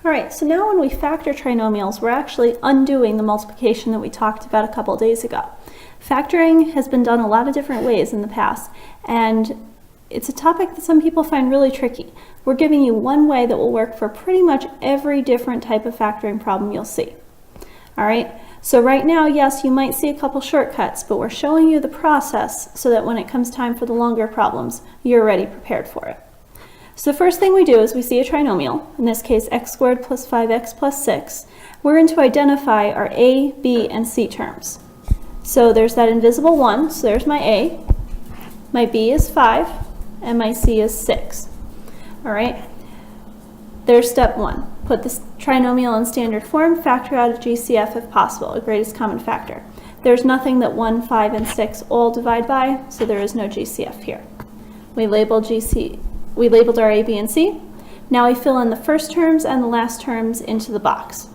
All right, so now when we factor trinomials, we're actually undoing the multiplication that we talked about a couple days ago. Factoring has been done a lot of different ways in the past, and it's a topic that some people find really tricky. We're giving you one way that will work for pretty much every different type of factoring problem you'll see. All right, so right now, yes, you might see a couple shortcuts, but we're showing you the process so that when it comes time for the longer problems, you're already prepared for it. So the first thing we do is we see a trinomial, in this case x squared plus 5x plus 6. We're going to identify our a, b, and c terms. So there's that invisible 1, so there's my a, my b is 5, and my c is 6. All right, there's step 1. Put this trinomial in standard form, factor out a GCF if possible, a greatest common factor. There's nothing that 1, 5, and 6 all divide by, so there is no GCF here. We labeled our a, b, and c. Now we fill in the first terms and the last terms into the box.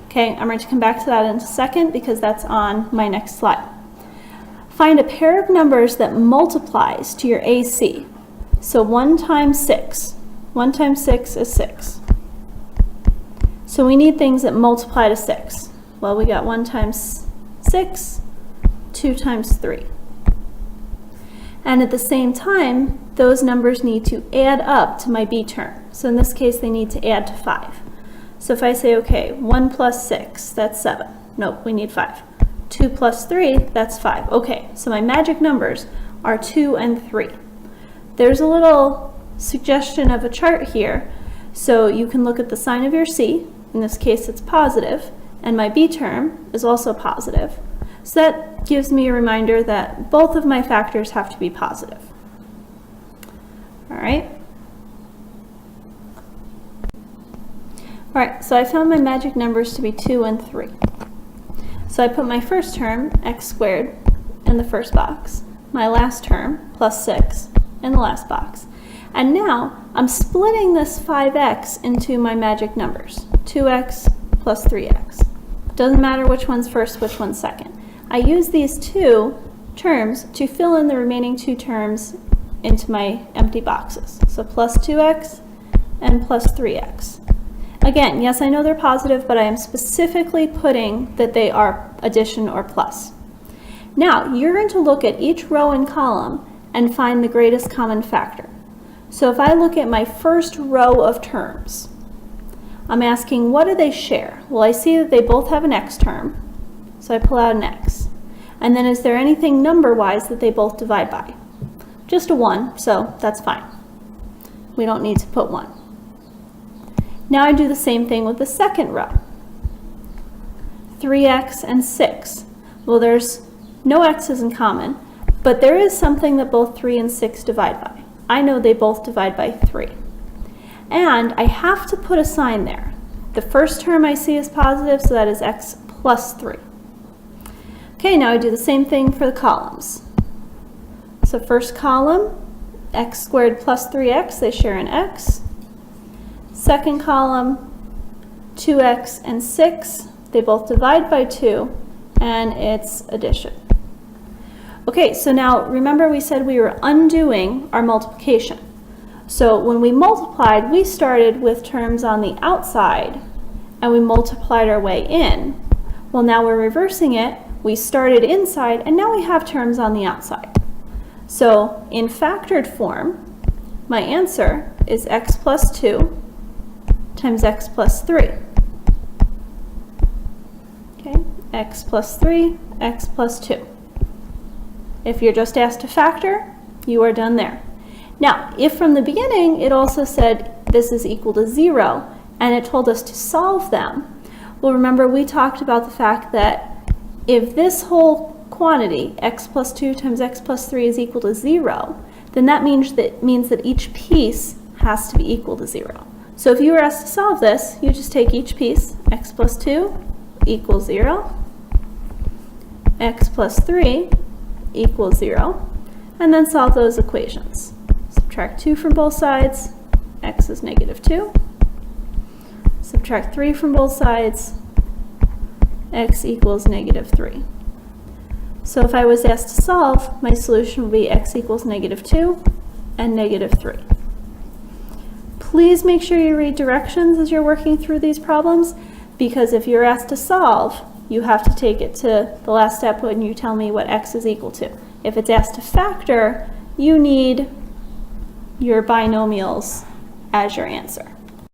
Okay, I'm going to come back to that in a second because that's on my next slide. Find a pair of numbers that multiplies to your AC. So 1 times 6. 1 times 6 is 6. So we need things that multiply to 6. Well, we got 1 times 6, 2 times 3. And at the same time, those numbers need to add up to my b term. So in this case, they need to add to 5. So if I say, okay, 1 plus 6, that's 7. Nope, we need 5. 2 plus 3, that's 5. Okay, so my magic numbers are 2 and 3. There's a little suggestion of a chart here. So you can look at the sign of your c. In this case, it's positive. And my b term is also positive. So that gives me a reminder that both of my factors have to be positive. All right. All right, so I found my magic numbers to be 2 and 3. So I put my first term, x squared, in the first box, my last term, plus 6, in the last box. And now I'm splitting this 5x into my magic numbers, 2x plus 3x. Doesn't matter which one's first, which one's second. I use these two terms to fill in the remaining two terms into my empty boxes. So plus 2x and plus 3x. Again, yes, I know they're positive, but I am specifically putting that they are addition or plus. Now, you're going to look at each row and column and find the greatest common factor. So if I look at my first row of terms, I'm asking, what do they share? Well, I see that they both have an x term. So I pull out an x. And then is there anything number-wise that they both divide by? Just a 1, so that's fine. We don't need to put 1. Now I do the same thing with the second row. 3x and 6. Well, there's no x's in common, but there is something that both 3 and 6 divide by. I know they both divide by 3. And I have to put a sign there. The first term I see is positive, so that is x plus 3. Okay, now I do the same thing for the columns. So first column, x squared plus 3x, they share an x. Second column, 2x and 6, they both divide by 2, and it's addition. Okay, so now remember we said we were undoing our multiplication. So when we multiplied, we started with terms on the outside, and we multiplied our way in. Well, now we're reversing it. We started inside, and now we have terms on the outside. So in factored form, my answer is x plus 2 times x plus 3. Okay, x plus 3, x plus 2. If you're just asked to factor, you are done there. Now, if from the beginning it also said this is equal to 0, and it told us to solve them, well, remember we talked about the fact that if this whole quantity, x plus 2 times x plus 3 is equal to 0, then that means that each piece has to be equal to 0. So if you were asked to solve this, you just take each piece, x plus 2 equals 0, x plus 3 equals 0, and then solve those equations. Subtract 2 from both sides, x is negative 2. Subtract 3 from both sides, x equals negative 3. So if I was asked to solve, my solution would be x equals negative 2 and negative 3. Please make sure you read directions as you're working through these problems, because if you're asked to solve, you have to take it to the last step when you tell me what x is equal to. If it's asked to factor, you need your binomials as your answer.